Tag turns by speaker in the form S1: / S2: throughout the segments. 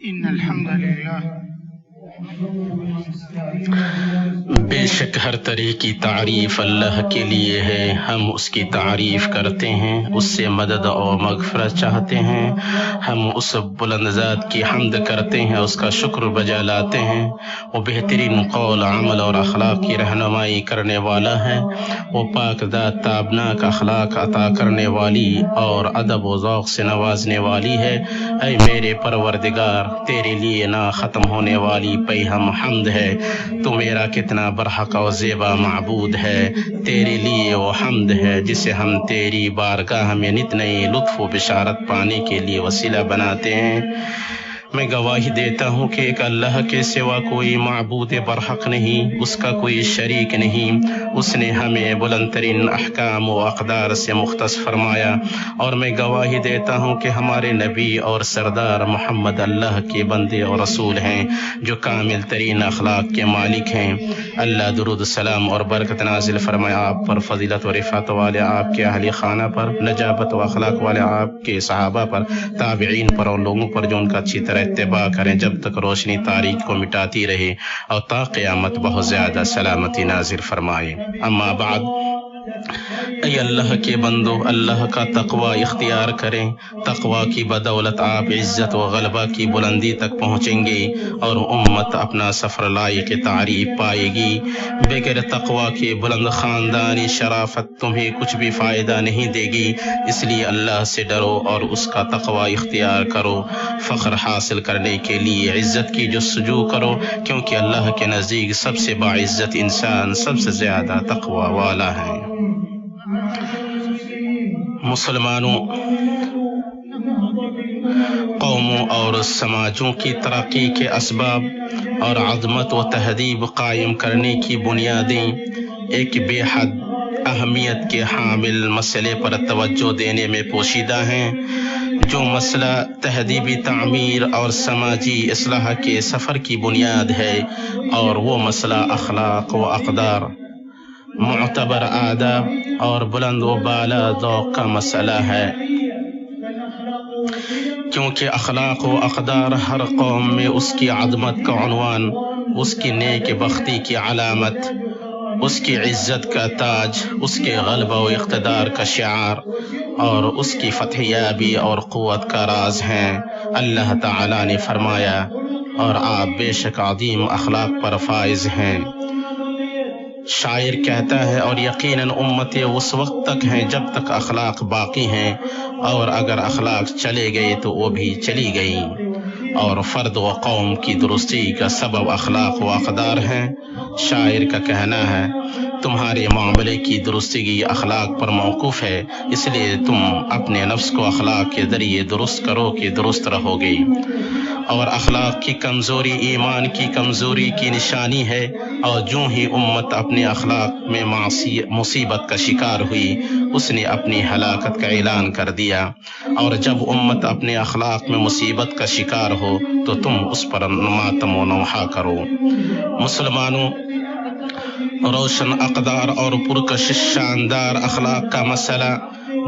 S1: إن الحمد لله
S2: بے شک ہر طرح کی تعریف اللہ کے لیے ہے، ہم اس کی تعریف کرتے ہیں، اس سے مدد اور مغفرت چاہتے ہیں، ہم اس بلند ذات کی حمد کرتے ہیں، اس کا شکر بجا لاتے ہیں۔ وہ بہترین قول، عمل اور اخلاق کی رہنمائی کرنے والا ہے، وہ پاک ذات تابناک اخلاق عطا کرنے والی اور ادب و ذوق سے نوازنے والی ہے۔ اے میرے پروردگار، تیرے لیے نہ ختم ہونے والی پہ ہم حمد ہے، تو میرا کتنا برحق و زیبا معبود ہے۔ تیرے لیے وہ حمد ہے جسے ہم تیری بارگاہ میں نت نئی لطف و بشارت پانے کے لیے وسیلہ بناتے ہیں۔ میں گواہی دیتا ہوں کہ ایک اللہ کے سوا کوئی معبود برحق نہیں، اس کا کوئی شریک نہیں۔ اس نے ہمیں بلند ترین احکام و اقدار سے مختص فرمایا، اور میں گواہی دیتا ہوں کہ ہمارے نبی اور سردار محمد اللہ کے بندے اور رسول ہیں، جو کامل ترین اخلاق کے مالک ہیں۔ اللہ درود السلام اور برکت نازل فرمائے آپ پر، فضیلت و رفعت والے آپ کے اہل خانہ پر، نجابت و اخلاق والے آپ کے صحابہ پر، تابعین پر اور لوگوں پر جو ان کا اچھی طرح اتباع کریں جب تک روشنی تاریک کو مٹاتی رہے اور تا قیامت بہت زیادہ سلامتی نازل فرمائے۔ اما بعد، اے اللہ کے بندو، اللہ کا تقوی اختیار کریں۔ تقوی کی بدولت آپ عزت و غلبہ کی بلندی تک پہنچیں گے اور امت اپنا سفر لائق تعریف پائے گی۔ بغیر تقوی کے بلند خاندانی شرافت تمہیں کچھ بھی فائدہ نہیں دے گی، اس لیے اللہ سے ڈرو اور اس کا تقوی اختیار کرو۔ فخر حاصل کرنے کے لیے عزت کی جستجو کرو، کیونکہ اللہ کے نزدیک سب سے باعزت انسان سب سے زیادہ تقوی والا ہے۔ مسلمانوں، قوموں اور سماجوں کی ترقی کے اسباب اور عظمت و تہذیب قائم کرنے کی بنیادیں ایک بے حد اہمیت کے حامل مسئلے پر توجہ دینے میں پوشیدہ ہیں، جو مسئلہ تہذیبی تعمیر اور سماجی اصلاح کے سفر کی بنیاد ہے، اور وہ مسئلہ اخلاق و اقدار، معتبر آداب اور بلند و بالا ذوق کا مسئلہ ہے۔ کیونکہ اخلاق و اقدار ہر قوم میں اس کی عظمت کا عنوان، اس کی نیک بختی کی علامت، اس کی عزت کا تاج، اس کے غلبہ و اقتدار کا شعار اور اس کی فتح یابی اور قوت کا راز ہیں۔ اللہ تعالی نے فرمایا، اور آپ بے شک عظیم اخلاق پر فائز ہیں۔ شاعر کہتا ہے، اور یقیناً امتیں اس وقت تک ہیں جب تک اخلاق باقی ہیں، اور اگر اخلاق چلے گئے تو وہ بھی چلی گئیں، اور فرد و قوم کی درستی کا سبب اخلاق و اقدار ہیں۔ شاعر کا کہنا ہے، تمہارے معاملے کی درستگی اخلاق پر موقوف ہے، اس لیے تم اپنے نفس کو اخلاق کے ذریعے درست کرو کہ درست رہو گے، اور اخلاق کی کمزوری ایمان کی کمزوری کی نشانی ہے، اور جو ہی امت اپنے اخلاق میں مصیبت کا شکار ہوئی، اس نے اپنی ہلاکت کا اعلان کر دیا۔ اور جب امت اپنے اخلاق میں مصیبت کا شکار ہو تو تم اس پر ماتم و نوحہ کرو۔ مسلمانوں، روشن اقدار اور پرکشش شاندار اخلاق کا مسئلہ،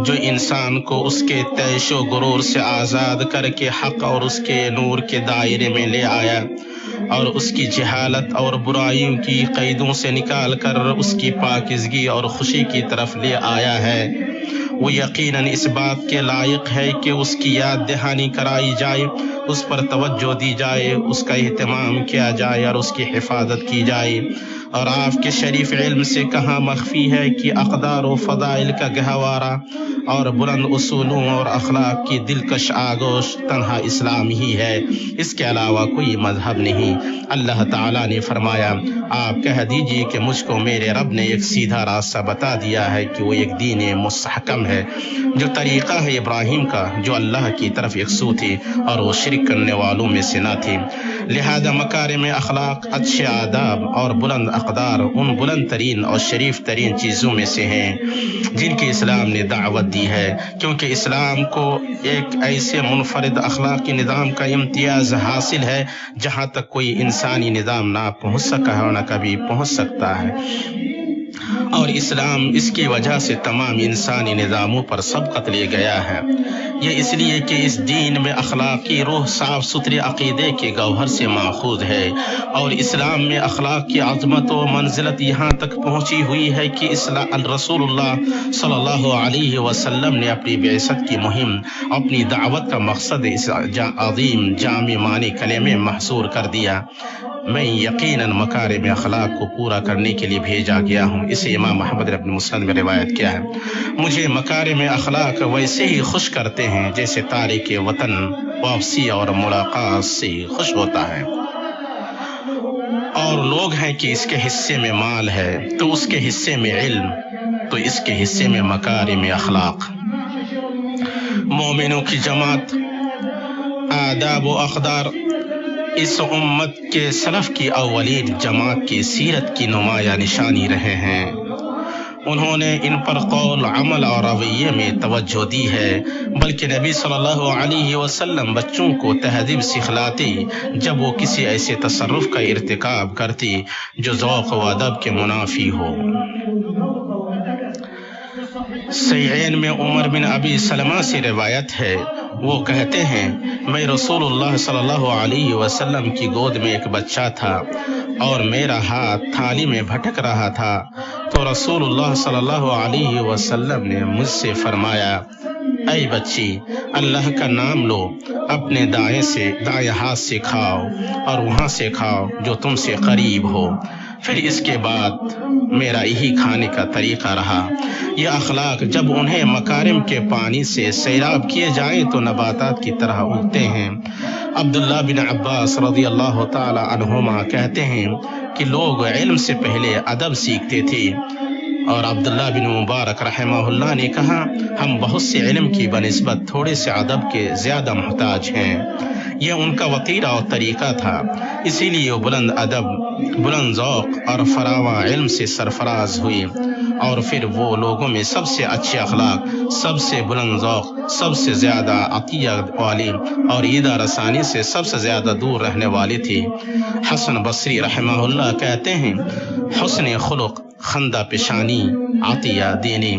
S2: جو انسان کو اس کے طیش و غرور سے آزاد کر کے حق اور اس کے نور کے دائرے میں لے آیا، اور اس کی جہالت اور برائیوں کی قیدوں سے نکال کر اس کی پاکیزگی اور خوشی کی طرف لے آیا ہے، وہ یقیناً اس بات کے لائق ہے کہ اس کی یاد دہانی کرائی جائے، اس پر توجہ دی جائے، اس کا اہتمام کیا جائے اور اس کی حفاظت کی جائے۔ اور آپ کے شریف علم سے کہاں مخفی ہے کہ اقدار و فضائل کا گہوارہ اور بلند اصولوں اور اخلاق کی دلکش آغوش تنہا اسلام ہی ہے، اس کے علاوہ کوئی مذہب نہیں۔ اللہ تعالیٰ نے فرمایا، آپ کہہ دیجئے کہ مجھ کو میرے رب نے ایک سیدھا راستہ بتا دیا ہے کہ وہ ایک دین مستحکم ہے، جو طریقہ ہے ابراہیم کا، جو اللہ کی طرف یکسو تھی اور وہ شرک کرنے والوں میں سے نہ تھی۔ لہذا مکارم اخلاق، اچھے آداب اور بلند اقدار ان بلند ترین اور شریف ترین چیزوں میں سے ہیں جن کی اسلام نے دعوت دی ہے، کیونکہ اسلام کو ایک ایسے منفرد اخلاقی نظام کا امتیاز حاصل ہے جہاں تک کوئی انسانی نظام نہ پہنچ سکا ہے اور نہ کبھی پہنچ سکتا ہے۔ اور اسلام اس کی وجہ سے تمام انسانی نظاموں پر سبقت لے گیا ہے۔ یہ اس لیے کہ اس دین میں اخلاقی روح صاف ستھرے عقیدے کے گوہر سے ماخوذ ہے، اور اسلام میں اخلاق کی عظمت و منزلت یہاں تک پہنچی ہوئی ہے کہ رسول اللہ صلی اللہ علیہ وسلم نے اپنی بعثت کی مہم، اپنی دعوت کا مقصد اس عظیم جامع معنی کلمے میں محصور کر دیا: میں یقیناً مکارم اخلاق کو پورا کرنے کے لیے بھیجا گیا ہوں۔ اسے امام احمد نے اپنے مسند میں روایت کیا ہے۔ مجھے مکارم اخلاق ویسے ہی خوش کرتے ہیں جیسے تارک وطن واپسی اور ملاقات سے خوش ہوتا ہے۔ اور لوگ ہیں کہ اس کے حصے میں مال ہے تو اس کے حصے میں علم، تو اس کے حصے میں مکارم اخلاق۔ مومنوں کی جماعت، آداب و اقدار اس امت کے سلف کی اولین جماعت کی سیرت کی نمایاں نشانی رہے ہیں۔ انہوں نے ان پر قول، عمل اور رویے میں توجہ دی ہے، بلکہ نبی صلی اللہ علیہ وسلم بچوں کو تہذیب سکھلاتے جب وہ کسی ایسے تصرف کا ارتکاب کرتے جو ذوق و ادب کے منافی ہو۔ صحیحین میں عمر بن ابی سلمہ سے روایت ہے، وہ کہتے ہیں میں رسول اللہ صلی اللہ علیہ وسلم کی گود میں ایک بچہ تھا اور میرا ہاتھ تھالی میں بھٹک رہا تھا، تو رسول اللہ صلی اللہ علیہ وسلم نے مجھ سے فرمایا: اے بچی، اللہ کا نام لو، اپنے دائیں ہاتھ سے کھاؤ اور وہاں سے کھاؤ جو تم سے قریب ہو۔ پھر اس کے بعد میرا یہی کھانے کا طریقہ رہا۔ یہ اخلاق جب انہیں مکارم کے پانی سے سیراب کیے جائیں تو نباتات کی طرح اگتے ہیں۔ عبداللہ بن عباس رضی اللہ تعالی عنہما کہتے ہیں کہ لوگ علم سے پہلے ادب سیکھتے تھے، اور عبداللہ بن مبارک رحمہ اللہ نے کہا ہم بہت سے علم کی بنسبت تھوڑے سے ادب کے زیادہ محتاج ہیں۔ یہ ان کا وطیرہ اور طریقہ تھا، اسی لیے وہ بلند ادب، بلند ذوق اور فراواں علم سے سرفراز ہوئی، اور پھر وہ لوگوں میں سب سے اچھے اخلاق، سب سے بلند ذوق، سب سے زیادہ عطیہ والی اور عیدہ رسانی سے سب سے زیادہ دور رہنے والی تھی۔ حسن بصری رحمہ اللہ کہتے ہیں حسن خلق خندہ پیشانی، عطیہ دینے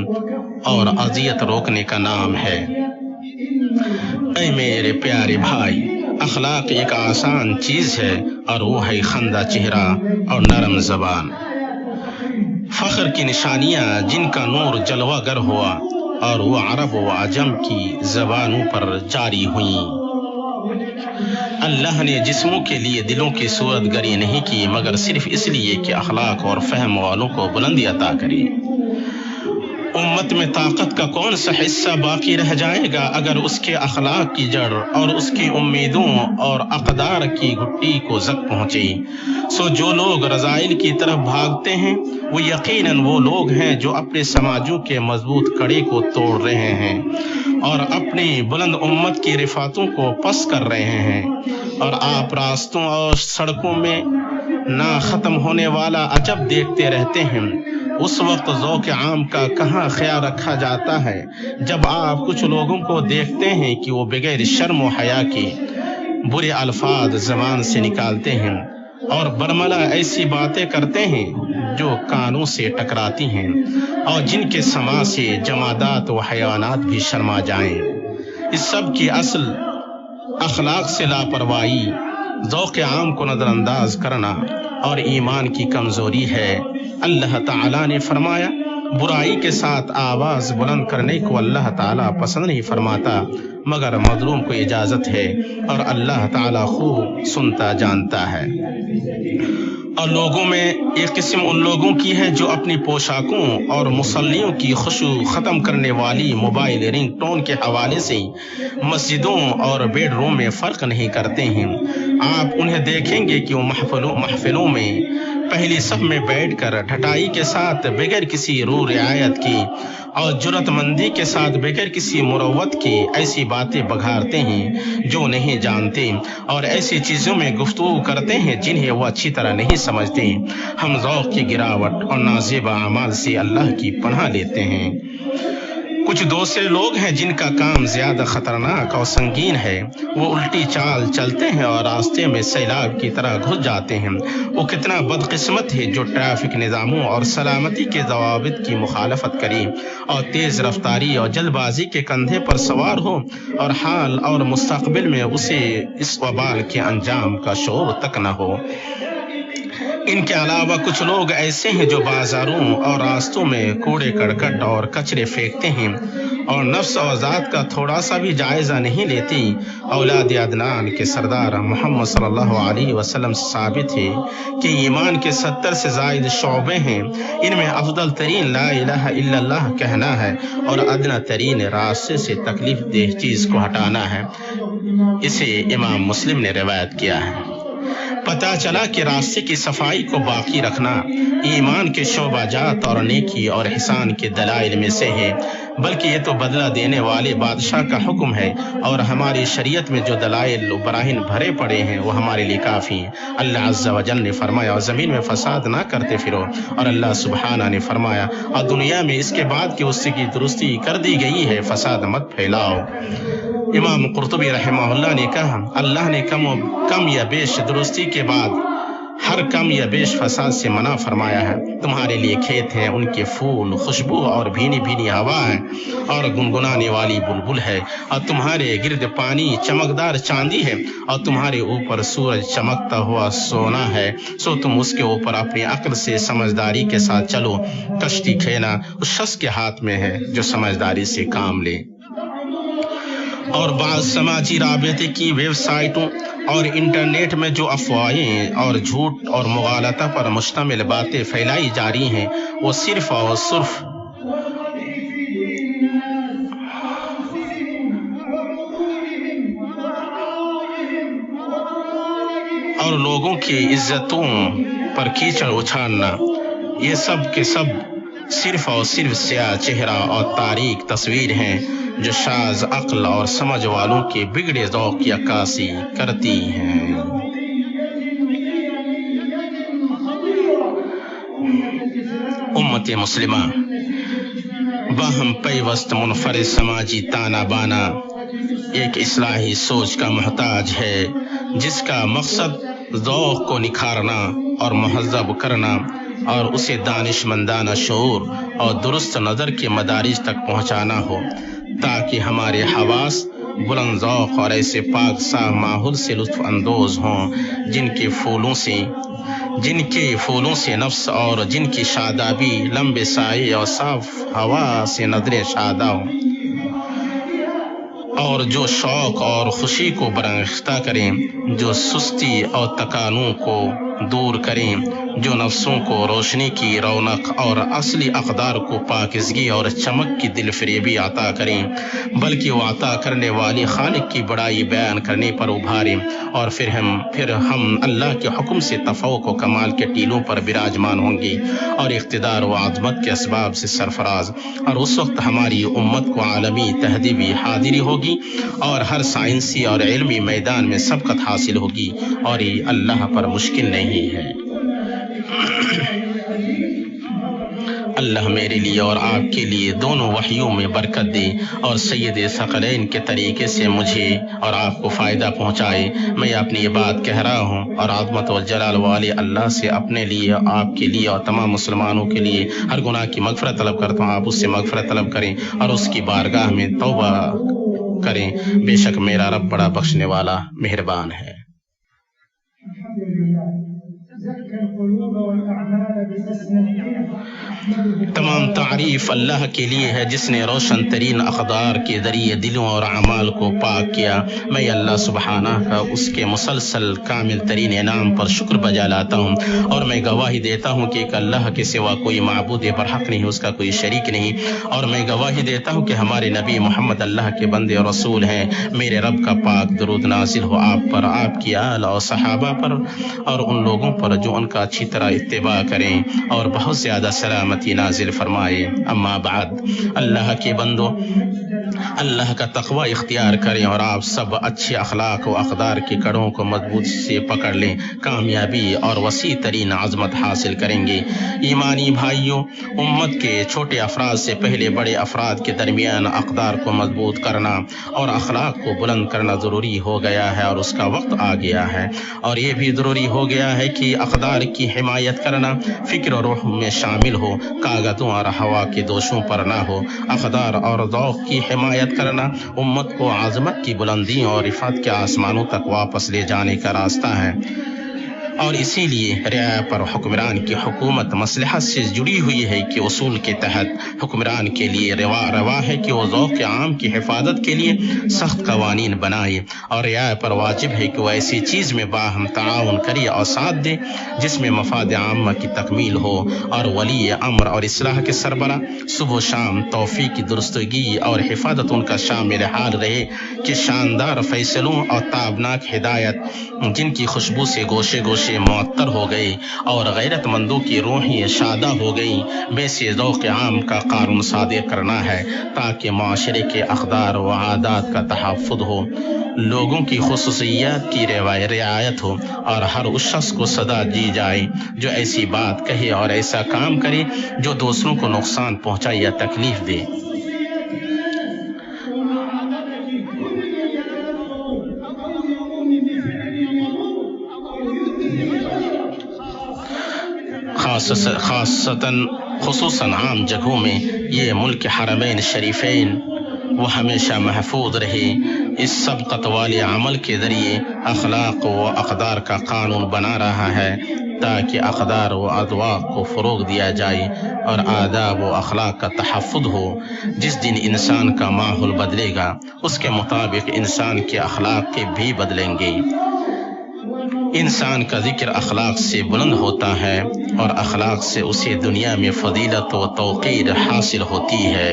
S2: اور اذیت روکنے کا نام ہے۔ اے میرے پیارے بھائی، اخلاق ایک آسان چیز ہے اور وہ ہے خندہ چہرہ اور نرم زبان۔ فخر کی نشانیاں جن کا نور جلوہ گر ہوا اور وہ عرب و عجم کی زبانوں پر جاری ہوئیں۔ اللہ نے جسموں کے لیے دلوں کی صورت گری نہیں کی مگر صرف اس لیے کہ اخلاق اور فہم والوں کو بلندی عطا کرے۔ امت میں طاقت کا کون سا حصہ باقی رہ جائے گا اگر اس کے اخلاق کی جڑ اور اس کی امیدوں اور اقدار کی گھٹی کو زک پہنچے؟ سو جو لوگ رذائل کی طرف بھاگتے ہیں وہ یقیناً وہ لوگ ہیں جو اپنے سماجوں کے مضبوط کڑے کو توڑ رہے ہیں اور اپنی بلند امت کی رفعتوں کو پس کر رہے ہیں، اور آپ راستوں اور سڑکوں میں نہ ختم ہونے والا عجب دیکھتے رہتے ہیں۔ اس وقت ذوق عام کا کہاں خیال رکھا جاتا ہے جب آپ کچھ لوگوں کو دیکھتے ہیں کہ وہ بغیر شرم و حیا کے برے الفاظ زبان سے نکالتے ہیں اور برملا ایسی باتیں کرتے ہیں جو کانوں سے ٹکراتی ہیں اور جن کے سماع سے جمادات و حیوانات بھی شرما جائیں۔ اس سب کی اصل اخلاق سے لاپرواہی، ذوق عام کو نظر انداز کرنا اور ایمان کی کمزوری ہے۔ اللہ تعالیٰ نے فرمایا برائی کے ساتھ آواز بلند کرنے کو اللہ تعالیٰ پسند نہیں فرماتا مگر مظلوم کو اجازت ہے، اور اللہ تعالیٰ خوب سنتا جانتا ہے۔ اور لوگوں میں ایک قسم ان لوگوں کی ہے جو اپنی پوشاکوں اور مصلیوں کی خوشبو ختم کرنے والی موبائل رنگ ٹون کے حوالے سے مسجدوں اور بیڈ روم میں فرق نہیں کرتے ہیں۔ آپ انہیں دیکھیں گے کہ وہ محفلوں میں پہلی صف میں بیٹھ کر ڈھٹائی کے ساتھ بغیر کسی روح رعایت کی اور جرأت مندی کے ساتھ بغیر کسی مروت کی ایسی باتیں بگھارتے ہیں جو نہیں جانتے اور ایسی چیزوں میں گفتگو کرتے ہیں جنہیں وہ اچھی طرح نہیں سمجھتے۔ ہم ذوق کی گراوٹ اور نازیبا اعمال سے اللہ کی پناہ لیتے ہیں۔ کچھ دوسرے لوگ ہیں جن کا کام زیادہ خطرناک اور سنگین ہے، وہ الٹی چال چلتے ہیں اور راستے میں سیلاب کی طرح گھس جاتے ہیں۔ وہ کتنا بدقسمت ہے جو ٹریفک نظاموں اور سلامتی کے ضوابط کی مخالفت کرے اور تیز رفتاری اور جلد بازی کے کندھے پر سوار ہو اور حال اور مستقبل میں اسے اس وبال کے انجام کا شعور تک نہ ہو۔ ان کے علاوہ کچھ لوگ ایسے ہیں جو بازاروں اور راستوں میں کوڑے کرکٹ اور کچرے پھینکتے ہیں اور نفس اور ذات کا تھوڑا سا بھی جائزہ نہیں لیتے۔ اولاد عدنان کے سردار محمد صلی اللہ علیہ وسلم سے ثابت ہے کہ ایمان کے 70 سے زائد شعبے ہیں، ان میں افضل ترین لا الہ الا اللہ کہنا ہے اور ادنا ترین راستے سے تکلیف دہ چیز کو ہٹانا ہے۔ اسے امام مسلم نے روایت کیا ہے۔ پتہ چلا کہ راستے کی صفائی کو باقی رکھنا ایمان کے شعبہ جات اور نیکی اور احسان کے دلائل میں سے ہے، بلکہ یہ تو بدلہ دینے والے بادشاہ کا حکم ہے اور ہماری شریعت میں جو دلائل و براہین بھرے پڑے ہیں وہ ہمارے لیے کافی ہیں۔ اللہ عز و جل نے فرمایا اور زمین میں فساد نہ کرتے پھرو، اور اللہ سبحانہ نے فرمایا اور دنیا میں اس کے بعد کہ اس کی درستی کر دی گئی ہے فساد مت پھیلاؤ۔ امام قرطبی رحمہ اللہ نے کہا، اللہ نے کم یا بیش درستی کے بعد ہر کم یا بیش فساد سے منع فرمایا ہے۔ تمہارے لیے کھیت ہیں، ان کے پھول، خوشبو اور بھینی بھینی ہوا ہے اور گنگنانے والی بلبل ہے، اور تمہارے گرد پانی چمکدار چاندی ہے اور تمہارے اوپر سورج چمکتا ہوا سونا ہے، سو تم اس کے اوپر اپنی عقل سے سمجھداری کے ساتھ چلو۔ کشتی کھینا اس شخص کے ہاتھ میں ہے جو سمجھداری سے کام لے۔ اور بعض سماجی رابطے کی ویب سائٹوں اور انٹرنیٹ میں جو افواہیں اور جھوٹ اور مغالطہ پر مشتمل باتیں پھیلائی جا رہی ہیں وہ صرف اور صرف اور لوگوں کی عزتوں پر کیچڑ اچھالنا، یہ سب کے سب صرف اور صرف سیاہ چہرہ اور تاریک تصویر ہیں جو شاذ عقل اور سمجھ والوں کے بگڑے ذوق کی عکاسی کرتی ہیں۔ امت مسلمہ باہم پیوست منفرد سماجی تانا بانا ایک اصلاحی سوچ کا محتاج ہے، جس کا مقصد ذوق کو نکھارنا اور مہذب کرنا اور اسے دانش مندانہ شعور اور درست نظر کے مدارج تک پہنچانا ہو، تاکہ ہمارے حواس بلند ذوق اور ایسے پاک صاف ماحول سے لطف اندوز ہوں جن کے پھولوں سے نفس اور جن کی شادابی لمبے سائے اور صاف ہوا سے نظریں شادہ ہوں، اور جو شوق اور خوشی کو برانگیختہ کریں، جو سستی اور تکانوں کو دور کریں، جو نفسوں کو روشنی کی رونق اور اصلی اقدار کو پاکیزگی اور چمک کی دل فریبی عطا کریں، بلکہ وہ عطا کرنے والے خالق کی بڑائی بیان کرنے پر ابھاریں، اور پھر ہم اللہ کے حکم سے تفوق و کمال کے ٹیلوں پر براجمان ہوں گے اور اقتدار و عظمت کے اسباب سے سرفراز، اور اس وقت ہماری امت کو عالمی تہذیبی حاضری ہوگی اور ہر سائنسی اور علمی میدان میں سبقت حاصل ہوگی، اور یہ اللہ پر مشکل نہیں ہے۔ اللہ میرے لیے اور آپ کے لیے دونوں وحیوں میں برکت دے اور سید ثقلین کے طریقے سے مجھے اور آپ کو فائدہ پہنچائے۔ میں اپنی یہ بات کہہ رہا ہوں اور عظمت و جلال والے اللہ سے اپنے لیے، آپ کے لیے اور تمام مسلمانوں کے لیے ہر گناہ کی مغفرت طلب کرتا ہوں۔ آپ اس سے مغفرت طلب کریں اور اس کی بارگاہ میں توبہ کریں، بے شک میرا رب بڑا بخشنے والا مہربان ہے۔ تمام تعریف اللہ کے لیے ہے جس نے روشن ترین اقدار کے ذریعے دلوں اور اعمال کو پاک کیا۔ میں اللہ سبحانہ کا اس کے مسلسل کامل ترین انعام پر شکر بجا لاتا ہوں، اور میں گواہی دیتا ہوں کہ ایک اللہ کے سوا کوئی معبود برحق نہیں، اس کا کوئی شریک نہیں، اور میں گواہی دیتا ہوں کہ ہمارے نبی محمد اللہ کے بندے اور رسول ہیں۔ میرے رب کا پاک درود نازل ہو آپ پر، آپ کی آل اور صحابہ پر، اور ان لوگوں پر جو ان کا اچھی طرح اتباع کریں، اور بہت زیادہ سلامتی نازل فرمائے۔ اما بعد، اللہ کے بندو، اللہ کا تقوی اختیار کریں اور آپ سب اچھے اخلاق و اقدار کی کڑوں کو مضبوط سے پکڑ لیں، کامیابی اور وسیع ترین عظمت حاصل کریں گے۔ ایمانی بھائیوں، امت کے چھوٹے افراد سے پہلے بڑے افراد کے درمیان اقدار کو مضبوط کرنا اور اخلاق کو بلند کرنا ضروری ہو گیا ہے اور اس کا وقت آ گیا ہے، اور یہ بھی ضروری ہو گیا ہے کہ اقدار کی حمایت کرنا فکر و روح میں شامل ہو، کاغذوں اور ہوا کے دوشوں پر نہ ہو۔ اقدار اور ذوق کی حمایت کرنا امت کو عظمت کی بلندیوں اور رفعت کے آسمانوں تک واپس لے جانے کا راستہ ہے، اور اسی لیے رعایا پر حکمران کی حکومت مصلحت سے جڑی ہوئی ہے کہ اصول کے تحت حکمران کے لیے روا ہے کہ وہ ذوق عام کی حفاظت کے لیے سخت قوانین بنائے، اور رعایا پر واجب ہے کہ وہ ایسی چیز میں باہم تعاون کرے اور ساتھ دے جس میں مفاد عامہ کی تکمیل ہو، اور ولی امر اور اصلاح کے سربراہ صبح و شام توفیق کی درستگی اور حفاظت ان کا شامل حال رہے کہ شاندار فیصلوں اور تابناک ہدایت جن کی خوشبو سے گوشے گوشے معطر ہو گئی اور غیرت مندوں کی روحیں شادہ ہو گئی، ویسے ذوق عام کا قانون صادر کرنا ہے تاکہ معاشرے کے اقدار و عادات کا تحفظ ہو، لوگوں کی خصوصیات کی رعایت ہو، اور ہر اس شخص کو سزا دی جائے جو ایسی بات کہے اور ایسا کام کرے جو دوسروں کو نقصان پہنچائے یا تکلیف دے۔ خصوصاً عام جگہوں میں یہ ملک حرمین شریفین وہ ہمیشہ محفوظ رہے، اس سبقت والے عمل کے ذریعے اخلاق و اقدار کا قانون بنا رہا ہے تاکہ اقدار و اذواق کو فروغ دیا جائے اور آداب و اخلاق کا تحفظ ہو۔ جس دن انسان کا ماحول بدلے گا اس کے مطابق انسان کے اخلاق کے بھی بدلیں گے۔ انسان کا ذکر اخلاق سے بلند ہوتا ہے اور اخلاق سے اسے دنیا میں فضیلت و توقیر حاصل ہوتی ہے۔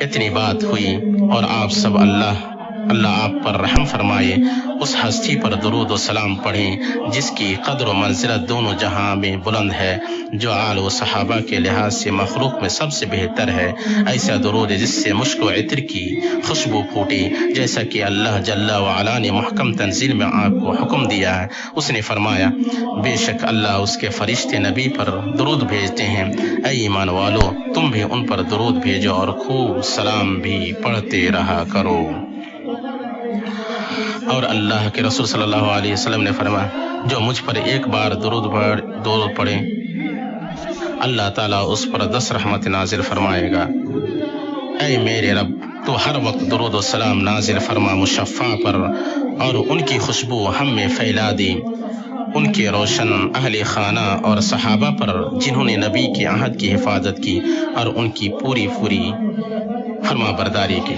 S2: اتنی بات ہوئی اور آپ سب اللہ آپ پر رحم فرمائے اس ہستی پر درود و سلام پڑھیں جس کی قدر و منزلت دونوں جہاں میں بلند ہے، جو آل و صحابہ کے لحاظ سے مخلوق میں سب سے بہتر ہے۔ ایسا درود جس سے مشک و عطر کی خوشبو پھوٹی، جیسا کہ اللہ جل وعلا نے محکم تنزیل میں آپ کو حکم دیا ہے۔ اس نے فرمایا، بے شک اللہ اس کے فرشتے نبی پر درود بھیجتے ہیں، اے ایمان والو تم بھی ان پر درود بھیجو اور خوب سلام بھی پڑھتے رہا کرو۔ اور اللہ کے رسول صلی اللہ علیہ وسلم نے فرمایا، جو مجھ پر ایک بار درود پڑھے اللہ تعالیٰ اس پر 10 رحمت نازل فرمائے گا۔ اے میرے رب تو ہر وقت درود و سلام نازل فرما مشفع پر، اور ان کی خوشبو ہم میں پھیلا دی، ان کے روشن اہل خانہ اور صحابہ پر جنہوں نے نبی کے عہد کی حفاظت کی اور ان کی پوری فرما برداری کی۔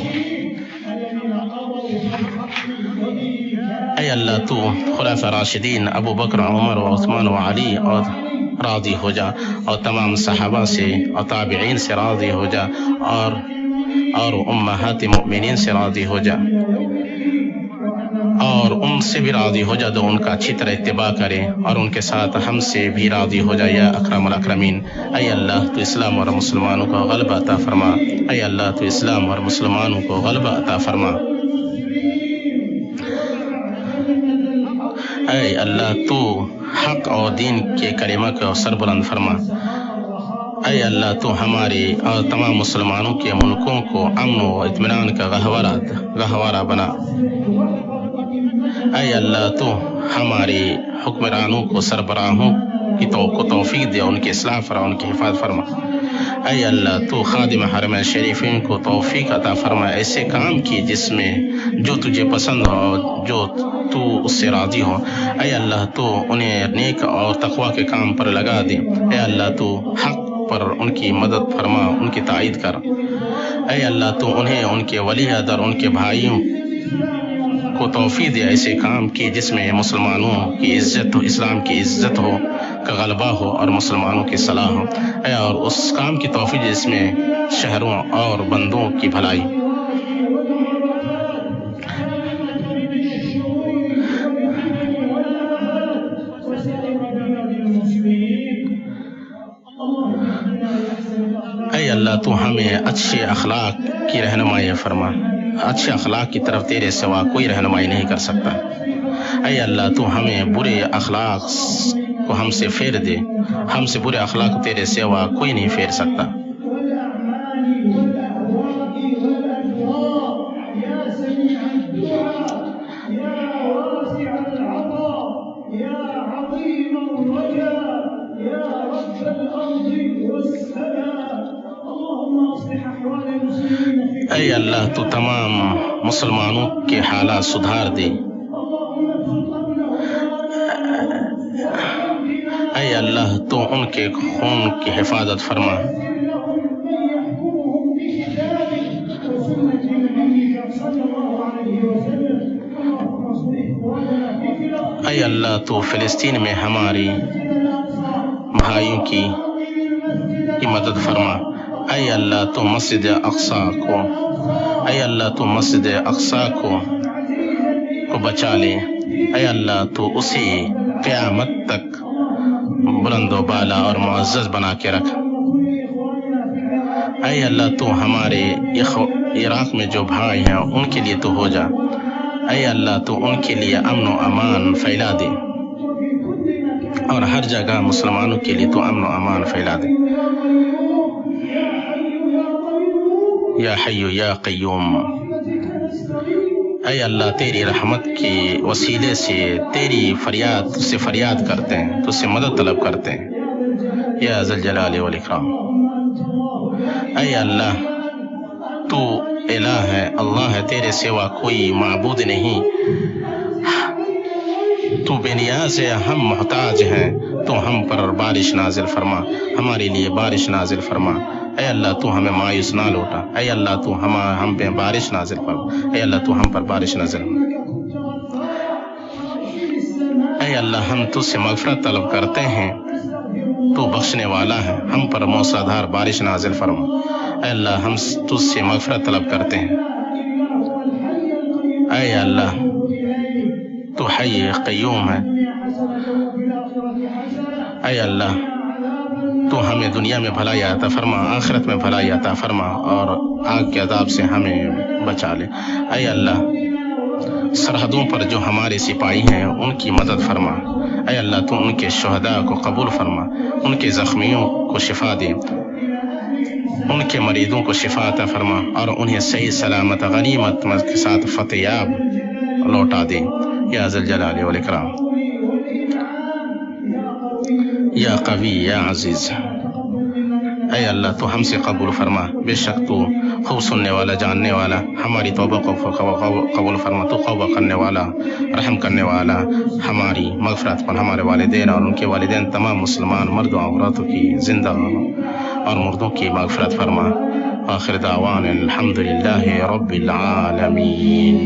S2: اے اللہ تو خلفاء راشدین ابو بکر عمر و عثمان و علی اور راضی ہو جا، اور تمام صحابہ سے اور تابعین سے راضی ہو جا، اور امہات مؤمنین سے راضی ہو جا، اور ان سے بھی راضی ہو جا جو ان کا اچھی طرح اتباع کرے، اور ان کے ساتھ ہم سے بھی راضی ہو جا یا اکرم الاکرمین۔ اے اللہ تو اسلام اور مسلمانوں کو غلبہ عطا فرما، اے اللہ تو اسلام اور مسلمانوں کو غلبہ عطا فرما۔ اے اللہ تو حق اور دین کے کلمہ کو سربلند فرما۔ اے اللہ تو ہمارے اور تمام مسلمانوں کے ملکوں کو امن و اطمینان کا گہوارہ بنا۔ اے اللہ تو ہمارے حکمرانوں کو سربراہوں کو توفیق دے، ان کی اصلاح فرما، ان کی حفاظت فرما۔ اے اللہ تو خادم حرم شریفین کو توفیق عطا فرما، ایسے کام کی جس میں جو تجھے پسند ہو، جو تو اس سے راضی ہو۔ اے اللہ تو انہیں نیک اور تقوی کے کام پر لگا دے۔ اے اللہ تو حق پر ان کی مدد فرما، ان کی تائید کر۔ اے اللہ تو انہیں ان کے ولی عہد اور ان کے بھائیوں کو توفیق دے، ایسے کام کی جس میں مسلمانوں کی عزت ہو، اسلام کی عزت ہو کا غلبہ ہو اور مسلمانوں کی صلاح ہو۔ اے اور اس کام کی توفیق جس میں شہروں اور بندوں کی بھلائی۔ اے اللہ تو ہمیں اچھے اخلاق کی رہنمائی فرما، اچھے اخلاق کی طرف تیرے سوا کوئی رہنمائی نہیں کر سکتا۔ اے اللہ تو ہمیں برے اخلاق کو ہم سے پھیر دے، ہم سے برے اخلاق کو تیرے سوا کوئی نہیں پھیر سکتا۔ اے اللہ تو تمام مسلمانوں کے حالات سدھار دے۔ اے اللہ تو ان کے خون کی حفاظت فرما۔ اے اللہ تو فلسطین میں ہماری بھائیوں کی مدد فرما۔ اے اللہ تو مسجد اقصی کو، اے اللہ تو مسجد اقصی کو بچا لے۔ اے اللہ تو اسے قیامت تک بلند و بالا اور معزز بنا کے رکھ۔ اے اللہ تو ہمارے عراق میں جو بھائی ہیں ان کے لیے تو ہو جا۔ اے اللہ تو ان کے لیے امن و امان پھیلا دے، اور ہر جگہ مسلمانوں کے لیے تو امن و امان پھیلا دے۔ یا حی یا قیوم، اے اللہ تیری رحمت کے وسیلے سے تیری فریاد سے فریاد کرتے ہیں، تو سے مدد طلب کرتے ہیں۔ یا ذی الجلال والاکرام، اے اللہ تو الہ ہے، اللہ ہے، تیرے سوا کوئی معبود نہیں، تو بے نیاز ہے، ہم محتاج ہیں، تو ہم پر بارش نازل فرما، ہمارے لیے بارش نازل فرما۔ اے اللہ تو ہمیں مایوس نہ لوٹا، اے اللہ تو ہم پہ بارش نازل فرما، اے اللہ تو ہم پر بارش نازل فرما۔ اے اللہ ہم تجھ سے مغفرت طلب کرتے ہیں، تو بخشنے والا ہے، ہم پر موسلادھار بارش نازل فرما۔ اے اللہ ہم تجھ سے مغفرت طلب کرتے ہیں۔ اے اللہ تو حی قیوم ہے، اے اللہ تو ہمیں دنیا میں بھلائی عطا فرما، آخرت میں بھلائی عطا فرما، اور آگ کے عذاب سے ہمیں بچا لے۔ اے اللہ سرحدوں پر جو ہمارے سپاہی ہیں ان کی مدد فرما۔ اے اللہ تو ان کے شہداء کو قبول فرما، ان کے زخمیوں کو شفا دے، ان کے مریضوں کو شفا عطا فرما، اور انہیں صحیح سلامت غنیمت کے ساتھ فتح یاب لوٹا دے۔ یا ذی الجلال والاکرام، یا قوی یا عزیز، اے اللہ تو ہم سے قبول فرما، بے شک تو خوب سننے والا، جاننے والا، ہماری توبہ کو قبول فرما، تو توبہ کرنے والا، رحم کرنے والا، ہماری مغفرت پر ہمارے والدین اور ان کے والدین تمام مسلمان مردوں عورتوں کی، زندہ اور مردوں کی مغفرت فرما۔ آخر دعوان الحمدللہ رب العالمین۔